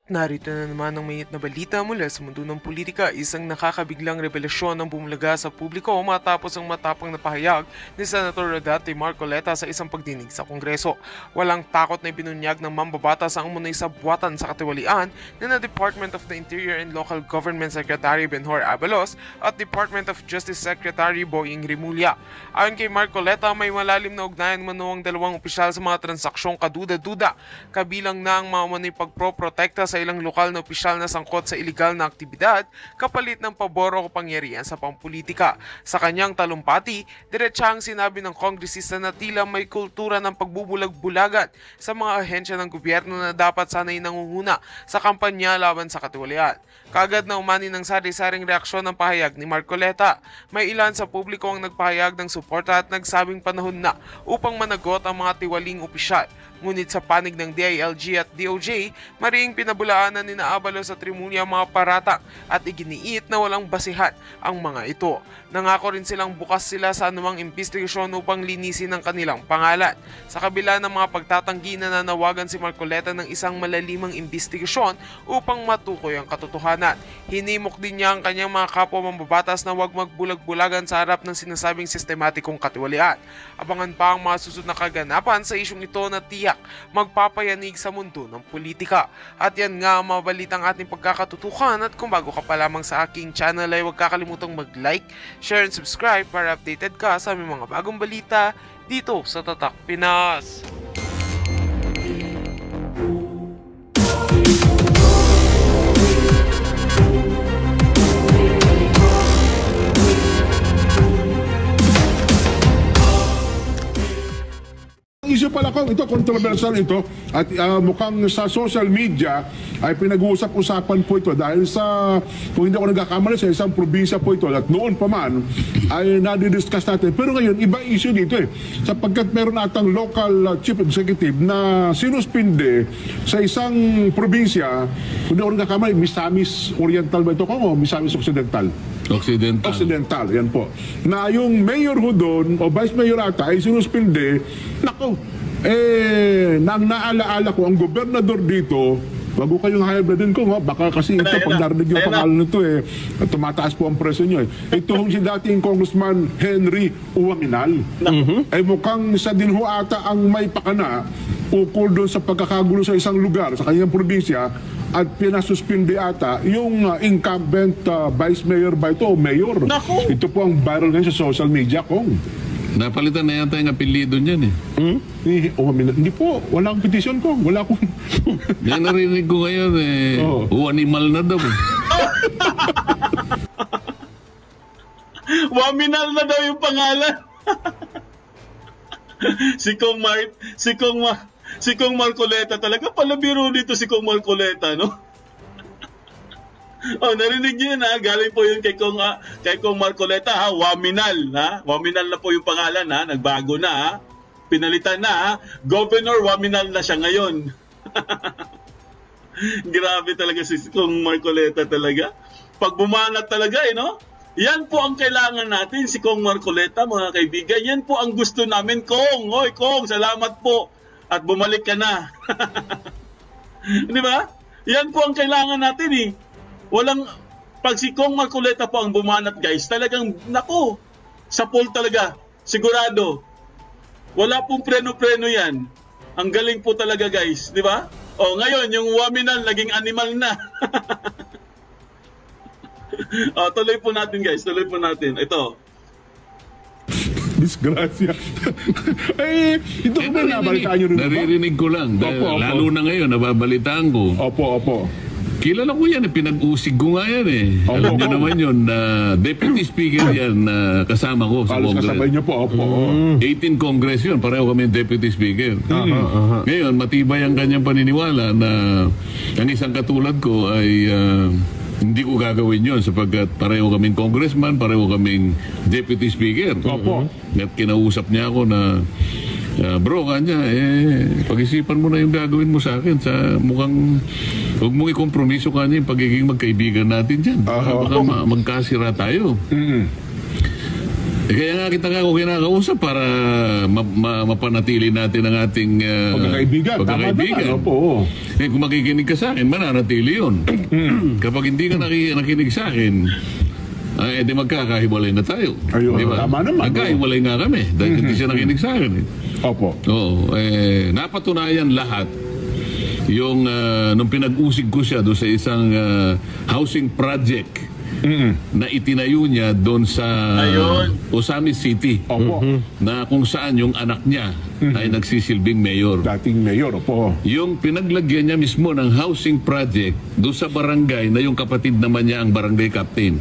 Narito na naman ang mainit na balita mula sa mundo ng politika. Isang nakakabiglang revelasyon ang bumulaga sa publiko matapos ang matapang na pahayag ni Senator Rodante Marcoleta sa isang pagdinig sa Kongreso. Walang takot na ibinunyag ng mambabatas ang umunay sa buwatan sa katiwalian na Department of the Interior and Local Government Secretary Benhur Abalos at Department of Justice Secretary Boying Rimulya. Ayon kay Marcoleta, may malalim na ugnayan mano ang dalawang opisyal sa mga transaksyong kaduda-duda, kabilang na ang mga pagproprotekta sa ilang lokal na opisyal na sangkot sa iligal na aktibidad kapalit ng pabor o kapangyarihan sa pampulitika. Sa kanyang talumpati, diretsahang sinabi ng kongresista na tila may kultura ng pagbubulag-bulagan sa mga ahensya ng gobyerno na dapat sanay nangunguna sa kampanya laban sa katiwalian. Kaagad na umani ng sari-saring reaksyon ng pahayag ni Marcoleta. May ilan sa publiko ang nagpahayag ng suporta at nagsabing panahon na upang managot ang mga tiwaling opisyal. Ngunit sa panig ng DILG at DOJ, mariing pinabulaanan ni Abalos at Rimulya ang mga paratang at iginiit na walang basihan ang mga ito. Nangako rin silang bukas sila sa anumang investigasyon upang linisin ang kanilang pangalan. Sa kabila ng mga pagtatanggi na nanawagan si Marcoleta ng isang malalimang investigasyon upang matukoy ang katotohanan. Hinimok din niya ang kanyang mga kapwa mambabatas na huwag magbulag-bulagan sa harap ng sinasabing sistematikong katiwalian. Abangan pa ang mga susunod na kaganapan sa isyong ito na tiyak magpapayanig sa mundo ng politika. At yan nga ang mga balitang ating pagkakatutukan, at kung bago ka pa lamang sa aking channel ay huwag kakalimutang mag-like, share and subscribe para updated ka sa aming mga bagong balita dito sa Tatak Pinas. Issue pala ko, ito controversial ito, at mukhang sa social media ay pinag-uusap-usapan po ito dahil sa, kung hindi ako nagkakamali, sa isang probinsya po ito, at noon pa man ay nadidiscuss natin. Pero ngayon, iba issue dito sapagkat meron atang local chief executive na sinuspinde sa isang probinsya, kung hindi ako nagkakamali, Misamis Oriental ba ito o Misamis Occidental? Occidental, yan po. Na yung mayor ho doon, o vice mayor ata, ay sinuspinde. Nako, nang naalaala ko, ang gobernador dito, bago kayong high-blood din ko, baka kasi ito, pag narinig yung pangalan nito, tumataas po ang presyo nyo. Ito hong si dating Congressman Henry Uwaminal. Ay mukhang isa din ho ata ang may pakana ukol doon sa pagkakagulo sa isang lugar, sa kanyang probinsya, at pinasuspindi ata yung incumbent vice mayor ba ito o mayor. Naku! Ito po ang viral ngayon sa social media, Kong. Napalitan na yata yung apelido niyan Hindi po, wala akong petition ko. Wala akong... Yan narinig ko ngayon animal na daw. Waminal na daw yung pangalan. Si Kong Marcoleta talaga pala biro dito si Kong Marcoleta, no? Narinig niyo na, galing po yun kay Kong Marcoleta, Waminal, Waminal na po yung pangalan, nagbago na, pinalitan na, Governor Waminal na siya ngayon. Grabe talaga si Kong Marcoleta talaga. Pag bumanat talaga, no? Yan po ang kailangan natin, si Kong Marcoleta, mga kaibigan. Yan po ang gusto namin, Kong. Hoy, Kong, salamat po. At bumalik ka na. Di ba? Yan po ang kailangan natin pag si Kong Marcoleta po ang bumanat, guys, talagang, naku, sa poll talaga, sigurado. Wala pong preno-preno yan. Ang galing po talaga, guys, di ba? Ngayon, yung Waminal, naging animal na. Tuloy po natin, guys, tuloy po natin. Ito. Disgrasya. Ito ko ba nabalitaan nyo rin? Naririnig ko lang. Lalo na ngayon, nababalitaan ko. Opo. Kilala ko yan, pinag-usig ko nga yan Alam nyo naman yun, Deputy Speaker yan, kasama ko sa Congress. Kasabay nyo po, 18 Congress yun, pareho kami Deputy Speaker. Ngayon, matibay ang kanyang paniniwala na ang isang katulad ko ay... hindi ko gagawin yun sapagkat pareho kaming congressman, pareho kaming deputy speaker. At kinausap niya ako na, bro, kanya, pag-isipan mo na yung gagawin mo sa akin. Mukhang, huwag mong ikompromiso kanya yung pagiging magkaibigan natin dyan. Baka magkasira tayo. Kaya nga kita ako kinakausap para mapanatili natin ang ating Pagkakaibigan. Tama naman. Opo. Kung makikinig ka sa akin, mananatili yun. Kapag hindi ka nakikinig sa akin, di magkakahiwalay na tayo. Ayun, diba? tama naman. Magkahiwalay nga kami dahil hindi siya nakikinig sa akin. Opo. Oo, napatunayan lahat yung nung pinag-usig ko siya doon sa isang housing project na itinayo niya doon sa Osamis City. Opo. Na kung saan yung anak niya ay nagsisilbing mayor. Dating mayor, opo. Yung pinaglagyan niya mismo ng housing project doon sa barangay na yung kapatid naman niya ang barangay captain.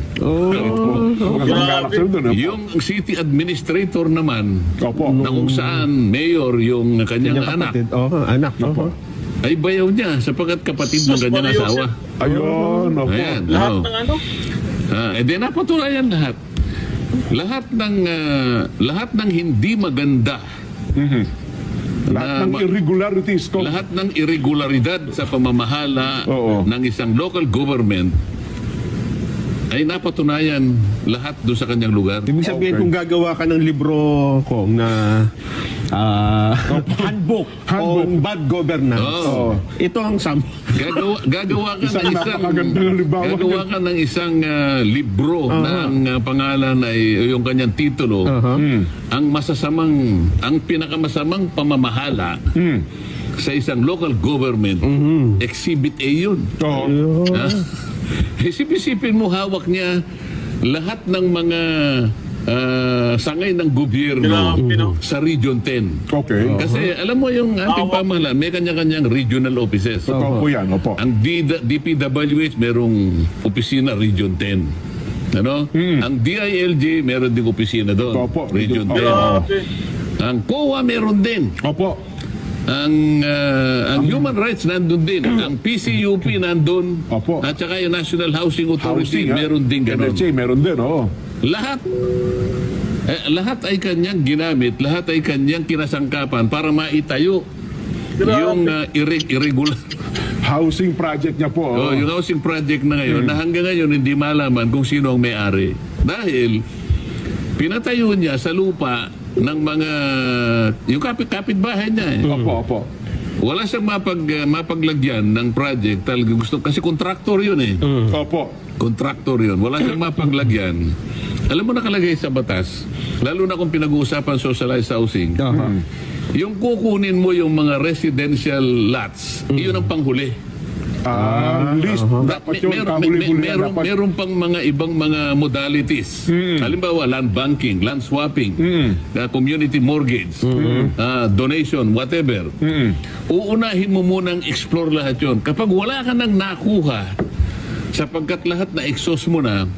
Yung city administrator naman Opo. na kung saan mayor yung kanyang anak. Anak. Opo. Ay bayaw niya sapagkat kapatid ng kanyang asawa. Ayun, opo. Ayan, Lahat oo. ng ano? Di napatunayan lahat. Lahat ng hindi maganda. Lahat ng irregularities ko. Lahat ng irregularidad sa pamamahala Oo. ng isang local government ay napatunayan lahat doon sa kanyang lugar. Ibig sabihin, Okay. kung gagawa ka ng libro ko na handbook on bad governance, Oo. ito ang Gagawa ka Isang ng napakagandang halimbawa. gagawa ka ng isang libro na ang pangalan ay yung kanyang titulo, ang pinakamasamang pamamahala sa isang local government. Exhibit A yun. Oo. Isipin mo, hawak niya lahat ng mga sangay ng gobyerno Grabe, no? sa Region 10. Okay. Kasi alam mo yung ating pamahalaan, may kanya-kanyang regional offices. Totoo po yan, opo. Ang DPWH merong opisina Region 10. Ano? Ang DILG meron ding opisina doon. Opo. Region 10. Grabe. Ang COA meron din. Opo. Ang human rights nandun din. Ang PCUP nandun. Opo. At saka yung National Housing Authority ha? meron din ganun. NHA, meron din, oo. Lahat ay kanyang ginamit, lahat ay kanyang kinasangkapan para maitayo yung irregular. Housing project niya po. Yung housing project na ngayon, na hanggang ngayon hindi malaman kung sino ang may-ari. Dahil pinatayo niya sa lupa ng mga, yung kapitbahay niya. Opo. Wala siyang mapaglagyan ng project. Talaga gusto, kasi kontraktor yun eh. Opo. Kontraktor yun. Wala siyang mapaglagyan. Alam mo nakalagay sa batas, lalo na kung pinag-uusapan socialized housing, yung kukunin mo yung mga residential lots, iyon ang panghuli. List. Dapat yun, kahuli-huli na dapat. Meron pang mga ibang mga modalities. Halimbawa, land banking, land swapping, community mortgage, donation, whatever. Uunahin mo munang explore lahat yun. Kapag wala ka nang nakuha, sapagkat lahat na exhaust mo na,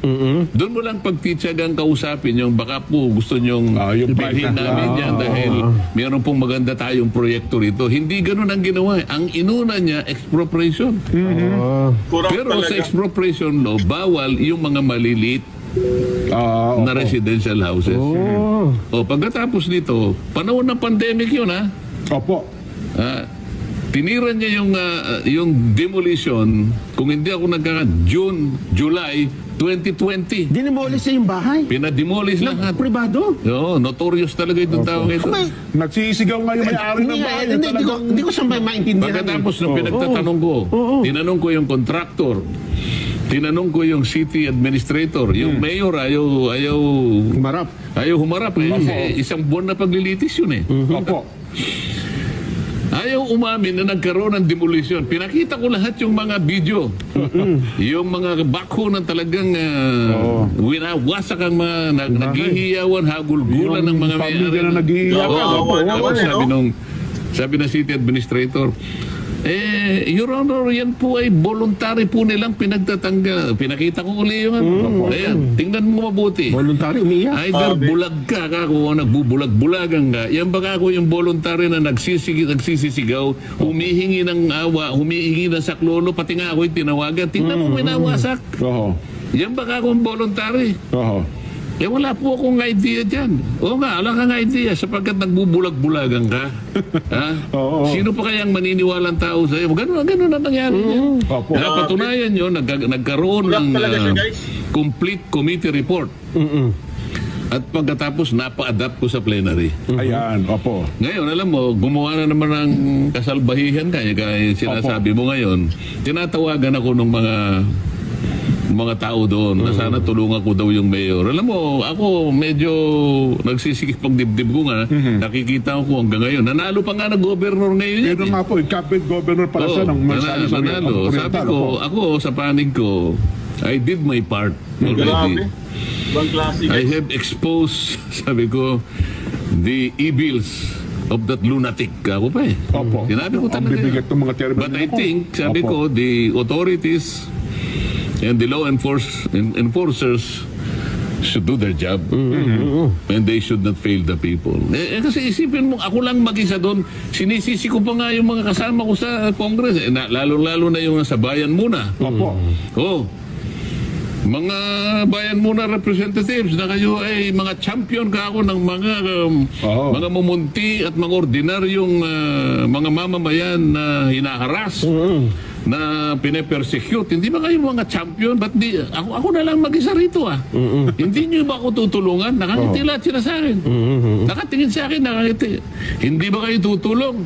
doon mo lang pagtitsagang kausapin yung baka po gusto nyong yung bilhin bike na- namin yan dahil meron pong maganda tayong proyekto rito. Hindi ganun ang ginawa. Ang inuna niya, expropriation. Kurang Pero sa talaga. expropriation law, bawal yung mga maliliit na residential houses. O pagkatapos nito, panahon ng pandemic yun ha. Opo. Tinira niya yung demolition, kung hindi ako July 2020. Dinimolish niya yung bahay. Pinademolish lahat. Privado. Oo, notorious talaga itong tao ito. Nagsisigaw nga yung may-ari ng bahay. Hindi ko siya maintindihan. Pagkatapos nung pinagtatanong ko, tinanong ko yung contractor, tinanong ko yung city administrator, yung mayor ayaw Marap. humarap eh. Kasi isang buwan na paglilitis yun eh. Opo. Ayaw umamin na nagkaroon ng demolition. Pinakita ko lahat yung mga video. Yung mga backhoe na talagang winawasak ang mga naghihiyawan, hagulgulan ng mga pamilya na naghihiyawan. Oo, Opo. tapos sabi ng city administrator, Your Honor, yan po ay voluntary po nilang pinagtatanggal. Pinakita ko uli yung ayan, tingnan mo mabuti. Voluntary, umiiyak. Either bulag ka kung nagbubulag-bulagan ka, yan baka ako yung voluntary na nagsisisigaw, humihingi ng awa, humihingi ng saklolo, pati nga ako'y tinawagan. Tingnan mo, winawasak. Oo. Yan baka akong voluntary. Oo. Wala po akong idea dyan. Oo nga, wala kang idea sapagkat nagbubulag-bulagan ka. Ha? Oo. Sino pa kayang maniniwalang tao sa'yo? Ganun na nangyari niya. Opo. Kaya patunayan nyo, nagkaroon ng Bulak talaga siya, guys. complete committee report. At pagkatapos, napa-adapt ko sa plenary. Ayan, opo. Ngayon, alam mo, gumawa na naman ng kasalbahihan kaya sinasabi mo ngayon, tinatawagan ako ng mga tao doon na sana tulungan ko daw yung mayor. Alam mo, ako medyo nagsisikip pang dibdib ko nga. Nakikita ko hanggang ngayon. Nanalo pa nga na governor ngayon. Pero nga po, cabinet governor pala siya ng Marsalis. Nanalo. Sabi ko, ako sa panig ko, I did my part already. Grabe. Ibang klase. I have exposed, sabi ko, the evils of that lunatic. Ako pa eh. Opo. Sinabi ko Ang talaga. bibigat ng mga terrible. But I think, sabi ko, the authorities and the law enforcers should do their job. And they should not fail the people. Kasi isipin mo, ako lang mag-isa doon, sinisisi ko pa nga yung mga kasama ko sa Congress. Lalo-lalo na yung sa bayan muna. Opo. Oh, mga bayan muna representatives na kayo ay mga champion ka ako ng mga mumunti at mga ordinaryong mga mamamayan na hinaharas, na pinapersecute. Hindi ba kayo mga champion? Ba't di, ako na lang mag-isa rito Hindi nyo ba ako tutulungan? Nakangiti lahat sila sa akin. Nakatingin sa akin, nakangiti. Hindi ba kayo tutulong?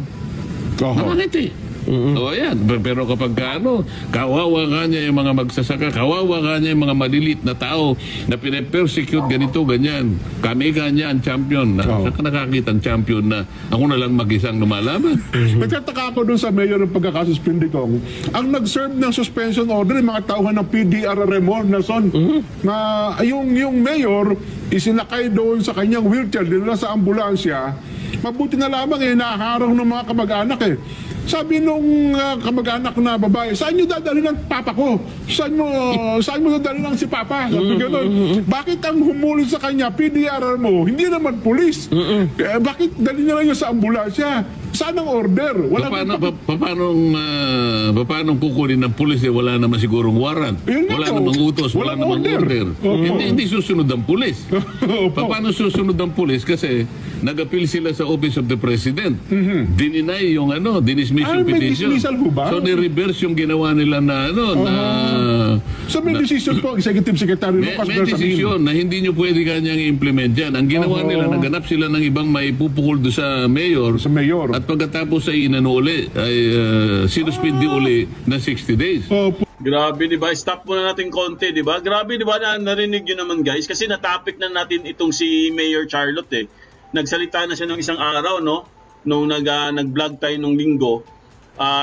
Nakangiti. Ayan. Pero kapag kawawa nga niya yung mga magsasaka, kawawa nga niya yung mga malilit na tao na pinapersecute ganito, ganyan. Kami nga niya ang champion. Saan ka nakakita ang champion na ako na lang mag-isang lumalaban? Nagtataka ako doon sa mayor ng pagkakasuspindi ko. Ang nag-serve ng suspension order, yung mga tauhan ng PDRRMO, Nelson, na yung mayor, isinakay doon sa kanyang wheelchair, dinala sa ambulansya. Mabuti na lamang naharang ng mga kamag-anak Sabi nung kamag-anak na babae, saan nyo dadalhin ang papa ko? Saan mo dadalhin ang si papa? Sabi gano'n. Bakit ang humuli sa kanya, PDR mo? Hindi naman pulis. Bakit dalhin nyo sa ambulansya? Saan ang order? Paano kukunin ng pulis wala naman sigurong warrant? Wala namang utos, wala namang order. Hindi susunod ang pulis. Paano susunod ang pulis? Kasi nag-appeal sila sa Office of the President. Dininay yung dinismiss yung petition. So ni-reverse yung ginawa nila na So may decision po, Executive Secretary Lucas. May decision na hindi nyo pwede kanyang i-implement yan. Ang ginawa nila, naganap sila ng ibang maipupukol doon sa mayor. At pagkatapos ay inano uli, ay sinuspindi uli na 60 days. Grabe, di ba? Stop muna natin konti, di ba? Grabe, di ba? Narinig nyo naman, guys. Kasi natapik na natin itong si Mayor Charlotte Nagsalita na siya ng isang araw, no? Nung nag-vlog tayo nung linggo.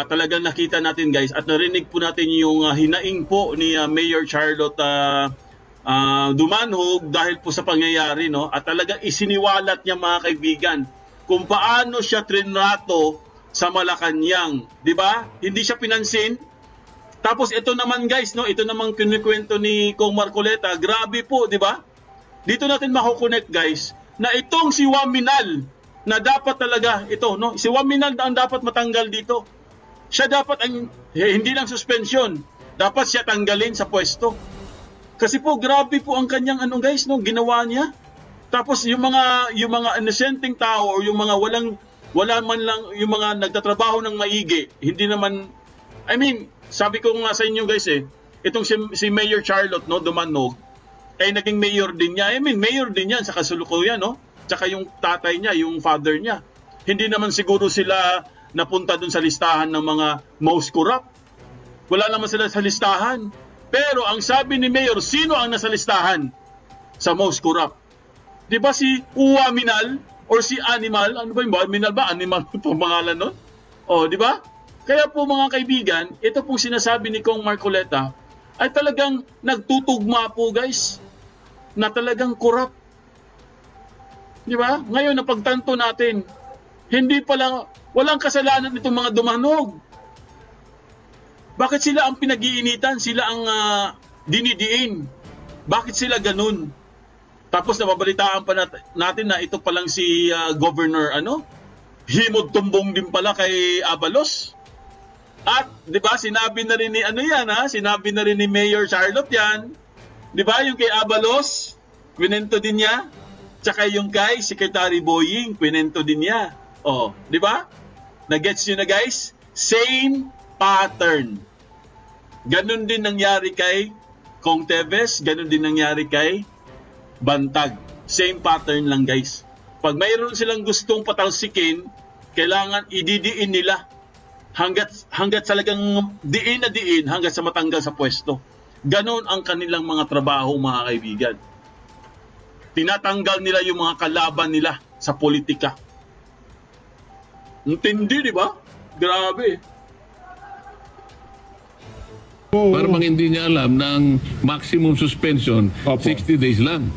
Talagang nakita natin, guys, at narinig po natin yung hinaing po ni Mayor Charlotte Dumanhog dahil po sa pangyayari, no? At talagang isiniwalat niya, mga kaibigan, kung paano siya trinrato sa Malacanang, di ba? Hindi siya pinansin. Tapos ito naman, guys, no? Ito namang kinikwento ni Kong Marcoleta. Grabe po, di ba? Dito natin makukonect, guys, na itong si Waminal na dapat talaga ito, no? Si Waminal na ang dapat matanggal dito. Siya dapat hindi lang suspension, dapat siya tanggalin sa pwesto. Kasi po grabe po ang kanyang guys, no, ginawa niya. Tapos yung mga innocenting tao, yung mga wala man lang, yung mga nagtatrabaho ng maigi, hindi naman, sabi ko nga sa inyo, guys, itong si Mayor Charlotte, no, Dumanhog, ay naging mayor din niya. Mayor din yan sa kasalukuyan, no? Tsaka yung tatay niya, yung father niya. Hindi naman siguro sila napunta dun sa listahan ng mga most corrupt. Wala naman sila sa listahan. Pero ang sabi ni Mayor, sino ang nasa listahan sa most corrupt? Di ba si Uwaminal or si Animal? Ano ba yung Minal ba? Animal po pangalan nun? Di ba? Kaya po, mga kaibigan, ito pong sinasabi ni Kong Marcoleta ay talagang nagtutugma po, guys, na talagang corrupt. Di ba? Ngayon, napagtanto natin, walang kasalanan itong mga Dumanhog. Bakit sila ang pinag-iinitan? Sila ang dinidiin. Bakit sila ganun? Tapos nababalitaan pa natin na ito palang si Governor himod tumbong din pala kay Abalos. At 'di ba sinabi na rin ni sinabi na rin ni Mayor Charlotte yan. 'Di ba yung kay Abalos, kwento din niya. Tsaka yung kay Secretary Boying, kwento din niya. 'Di ba? Na-gets niyo na, guys? Same pattern. Ganun din nangyari kay Kong Teves, ganun din nangyari kay Bantag. Same pattern lang, guys. Pag mayroon silang gustong patalsikin, kailangan ididiin nila hanggat talagang diin na diin hanggat sa matanggal sa pwesto. Ganon ang kanilang mga trabaho, mga kaibigan. Tinatanggal nila yung mga kalaban nila sa politika. Intindi, di ba? Grabe. Para bang hindi niya alam na ang maximum suspension, Opo. 60 days lang.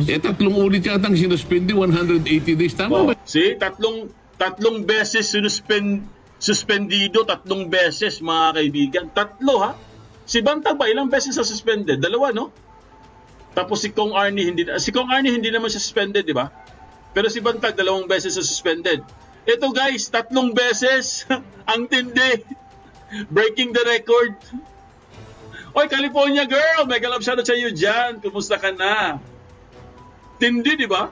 Eh, 3 ulit yata ang sinuspindi, 180 days. Tama ba? See, tatlong beses suspendido, 3 beses, mga kaibigan. 3, ha? Si Bantag ba, ilang beses sa suspended? 2, no? Tapos si Kong Arnie hindi naman siya suspended, di ba? Pero si Bantag 2 beses sa suspended. Ito guys, 3 beses. Ang tindi. Breaking the record. Oy, California girl, mega love shoutout sa iyo dyan. Kumusta ka na? Tindi, di ba?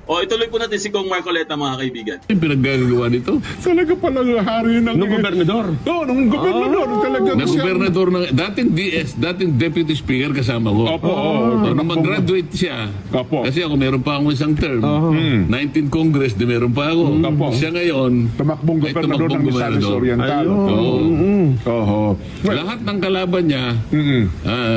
O, ituloy po natin si Kong Marcoleta, mga kaibigan. Yung pinaggagawa nito. Talaga palang hari ng... Nung gobernador. Oo, nung gobernador. Talaga Na gobernador ng dating DS, dating deputy speaker kasama ko. Opo, oo. Nung mag-graduate siya, Opo. kasi ako meron pa akong isang term, 19 Congress, di meron pa ako. Opo. Siya ngayon, Tumakbong ay gobernador ng Misamis gobernador. Oriental. Oo. Oo. Lahat ng kalaban niya,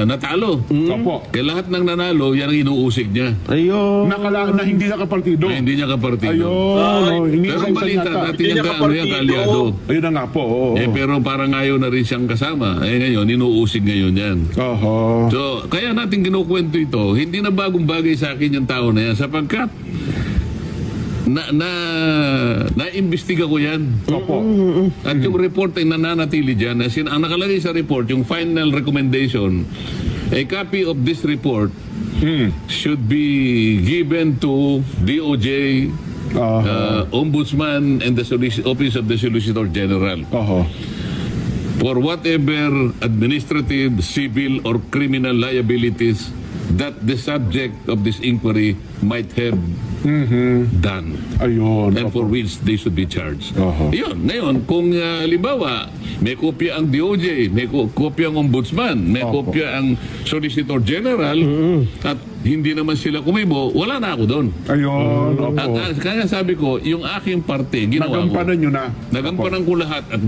natalo. Opo. Kaya lahat ng nanalo, yan ang inuusig niya. Ayun. Na hindi nakapartido. Na hindi niya kapartido. Ayun. Pero ang balita, dati Hindi niya niya kaaliado. kapartido. Ayun na nga po. Oo. Eh, pero parang ayaw na rin siyang kasama. Eh ngayon, inuusig ngayon yan. Oho. So, kaya natin kinukwento ito, hindi na bagong bagay sa akin yung tao na yan sapagkat na-imbestiga ko yan. Opo. At yung report ay nananatili dyan. As in, ang nakalagay sa report, yung final recommendation, a copy of this report should be given to DOJ, Ombudsman, and the Office of the Solicitor General Oho. for whatever administrative, civil, or criminal liabilities that the subject of this inquiry might have done Ayun. and for which they should be charged. Oho. Yun. Ngayon, kung halimbawa, may kopya ang DOJ, may kopya ang Ombudsman, may Opo. kopya ang Solicitor General, at hindi naman sila kumibo, wala na ako doon. Ayun. Opo. Kaya sabi ko, yung aking parte, ginawa ko. Nagampanan nyo na. Nagampanan ko lahat at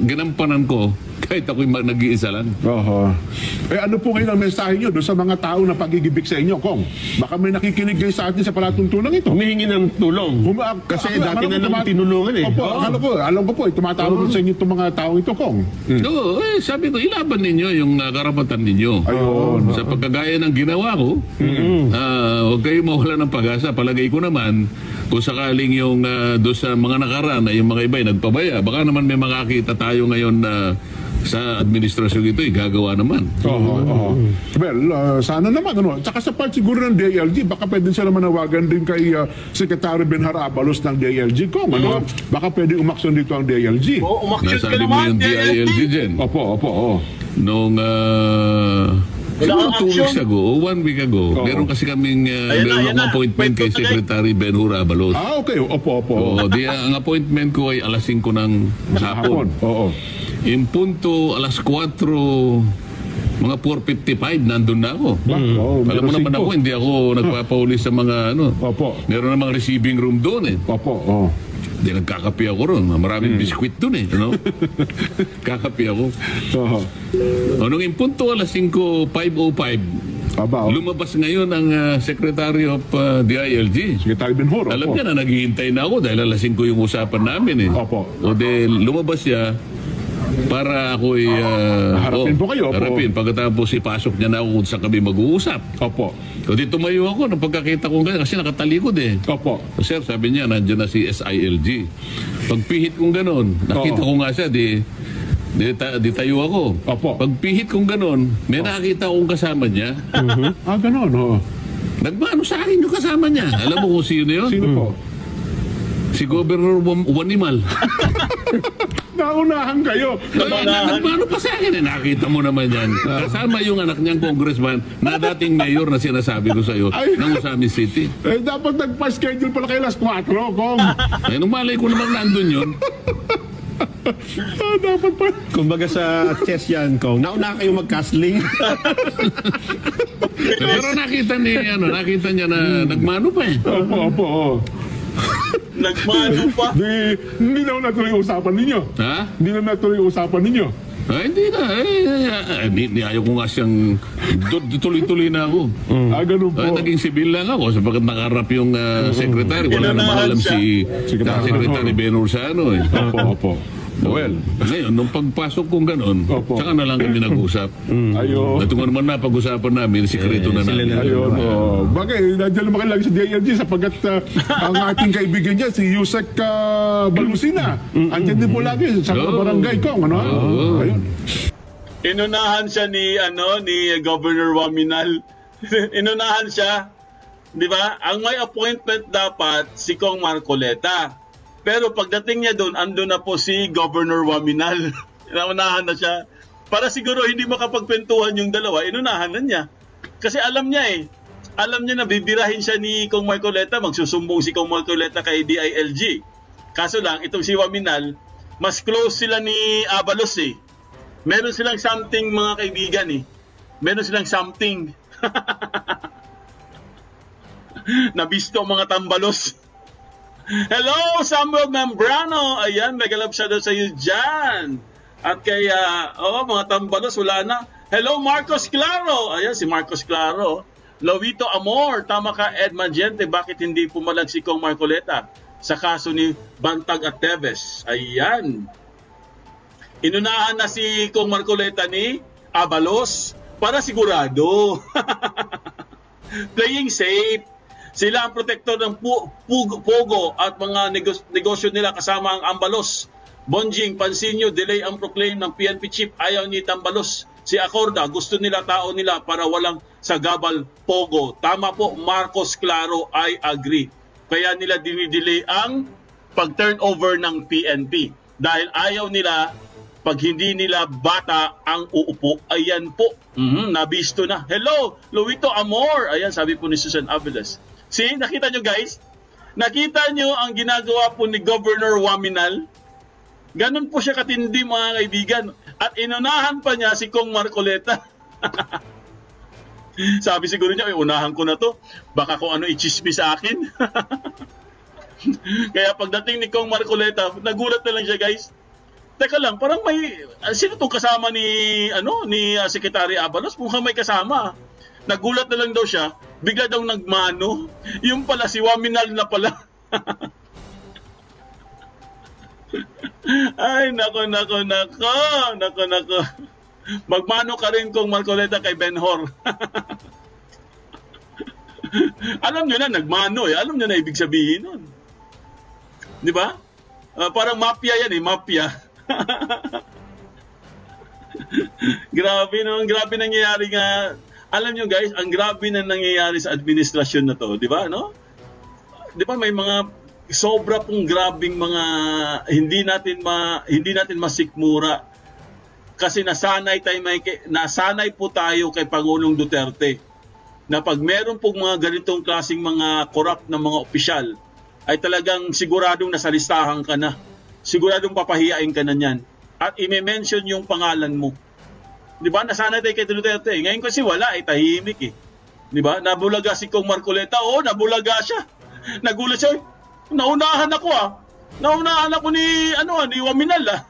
ginampanan ko kahit ako'y nag-iisa lang. Oho. Eh ano po ngayon ang mensahe nyo doon sa mga tao na pagigibig sa inyo, Kong? Baka may nakikinig kayo sa atin sa palatuntunan ito. Humihingi ng tulong. Kasi dati na naman tinulungan eh. Opo, alam ko po, tumatawag sa inyo itong mga tao ito, Kong. Oo, sabi ko, ilaban ninyo yung karapatan ninyo. Ayun. Sa pagkagaya ng ginawa ko, huwag kayo mawala ng pag-asa. Palagay ko naman, kung sakaling yung doon sa mga nakaraan na yung mga iba ay nagpabaya, baka naman may makakita tayo ngayon na sa administrasyon ito, gagawa naman. Oo. Well, sana naman. Ano. Tsaka sa part siguro ng DILG, baka pwede sila manawagan din kay Secretary Benhar Abalos ng DILG, Kong. Ano? Baka pwede umaksyon dito ang DILG. Oo, umaksyon ka Nasabi mo naman, yung DILG dyan. Opo. Nung siguro 2 weeks ago o 1 week ago, meron kasi kaming meron ayan akong na. appointment kay Kwento Secretary Benhur Abalos. Okay. Opo. Ang appointment ko ay alas 5 ng hapon. Oo. Yung punto alas 4, mga 4:55, nandun na ako. Alam mo naman ako, hindi ako nagpapauli sa mga Opo. meron namang receiving room doon eh. Opo. Hindi nagkakape ako ron. Maraming biskwit doon eh. Kakape ako. Oho. Nung yung punto alas 5:05, Aba. lumabas ngayon ang Secretary of DILG. Secretary Benhur. Alam niya na naghihintay na ako dahil alas 5 yung usapan namin eh. Opo. O de lumabas siya para ako'y Harapin po kayo, opo. harapin. Pagkatapos ipasok niya na ako kung saan kami mag-uusap. Opo. O di tumayo ako nung pagkakita ko ganyan kasi nakatalikod eh. Opo. O, sir, sabi niya, nandiyan na si SILG. Pagpihit kong ganon, nakita ko nga siya, di tayo ako. Opo. Pagpihit kong ganon, may nakita akong kasama niya. Ganon. Nagmano sa akin yung kasama niya. Alam mo kung sino yun? Sino po? Si Governor Wanimal. Naunahan kayo. Nagmano pa sa akin eh. Nakita mo naman yan. Kasama yung anak niyang congressman na dating mayor na sinasabi ko sa'yo ng Osamis City. Dapat nagpa-schedule pala kayo alas 4, Kong. Eh, nung malay ko naman nandun yun. Dapat pa. Kumbaga sa chess yan, Kong. Nauna kayo mag-castling. Pero nakita niya na nagmano pa eh. Opo. Nagmano pa. Hindi na natuloy yung usapan ninyo. Ha? Hindi na natuloy yung usapan ninyo. Hindi na. Ayaw ko nga siyang tuloy-tuloy na ako. Ganun po. Naging sibil lang ako sapagkat nakarap yung secretary. Wala namang alam si Secretary Ben Ursano eh. Opo. Well, ngayon, nung pagpasok kong gano'n, tsaka na lang kami nag-usap. Ayun. At kung ano man napag-usapan namin, sikreto na namin. Ayun. Bagay, nandiyan naman kayo lagi sa DILG sapagkat ang ating kaibigan niya, si Yusek Balusina. Andiyan din po lagi sa barangay ko. Ayun. Inunahan siya ni Governor Waminal. Inunahan siya. 'Di ba? Ang may appointment dapat si Kong Marcoleta. Pero pagdating niya doon, andun na po si Governor Waminal. Inunahan na siya. Para siguro hindi makapagkwentuhan yung dalawa, inunahan na niya. Kasi alam niya Alam niya na bibirahin siya ni Kong Marcoleta, magsusumbong si Kong Marcoleta kay DILG. Kaso lang, itong si Waminal, mas close sila ni Abalos eh. Meron silang something mga kaibigan eh. Meron silang something. Nabisto ang mga tambalos. Hello, Samuel Membrano. Ayan, mega love shout out sa iyo dyan. At kaya, mga tambalos, wala na. Hello, Marcos Claro. Ayan, si Marcos Claro. Lovito Amor. Tama ka, Ed Magente. Bakit hindi pumalag si Kong Marcoleta sa kaso ni Bantag at Teves? Ayan. Inunahan na si Kong Marcoleta ni Abalos para sigurado. Playing safe. Sila ang protektor ng Pogo at mga negosyo nila kasama ang Ambalos. Bonjing, pansin nyo, delay ang proclaim ng PNP chief. Ayaw ni Tambalos. Si Acorda, gusto nila, tao nila para walang sagabal Pogo. Tama po, Marcos Claro, I agree. Kaya nila dinidelay ang pag-turnover ng PNP. Dahil ayaw nila, pag hindi nila bata ang uupo. Ayan po, nabisto na. Hello, Luito Amor. Ayan, sabi po ni Susan Aviles. See, nakita nyo guys? Nakita nyo ang ginagawa po ni Governor Waminal? Ganun po siya katindi mga kaibigan. At inunahan pa niya si Kong Marcoleta. Sabi siguro niya, unahan ko na to. Baka kung ano i-chismis sa akin. Kaya pagdating ni Kong Marcoleta, nagulat na lang siya guys. Teka lang, parang may... Sino itong kasama ni Secretary Abalos? Mukhang may kasama. Nagulat na lang daw siya, bigla daw nagmano. Yung pala, si Waminal na pala. Ay, nako. Magmano ka rin Kong Marcoleta kay Benhor. Alam nyo na, nagmano eh. Alam nyo na ibig sabihin nun. Di ba? Parang mafia yan eh, mafia. Grabe nangyayari nga. Alam nyo guys, ang grabe na nangyayari sa administrasyon na to, di ba, no? Di ba may mga sobra pong grabing mga hindi natin masikmura kasi nasanay po tayo kay Pangulong Duterte na pag meron pong mga ganitong klaseng mga corrupt na mga opisyal ay talagang siguradong nasa listahan ka na. Siguradong papahiyain ka na niyan. At i-mention yung pangalan mo. Di ba? Nasanay tayo kay Duterte. Ngayon kasi wala, tahimik eh. Di ba? Nabulaga si Kong Marcoleta. Oo, nabulaga siya. Nagulat siya. Naunahan ako ah. Naunahan ako ni Waminal ah.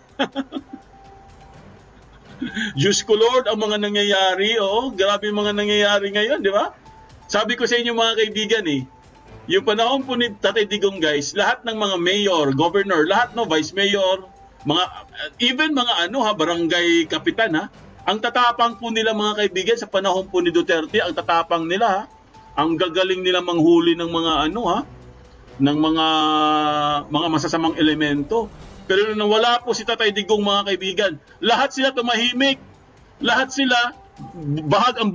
Diyos ko Lord, ang mga nangyayari. Oo, grabe yung mga nangyayari ngayon, di ba? Sabi ko sa inyo mga kaibigan eh, yung panahon po ni Tatay Digong guys, lahat ng mga mayor, governor, lahat no, vice mayor, even mga barangay kapitan ha, ang tatapang po nila mga kaibigan sa panahon po ni Duterte, ang tatapang nila ha, ang gagaling nila manghuli ng mga ng mga masasamang elemento. Pero nung wala po si Tatay Digong mga kaibigan, lahat sila tumahimik, lahat sila bahag ang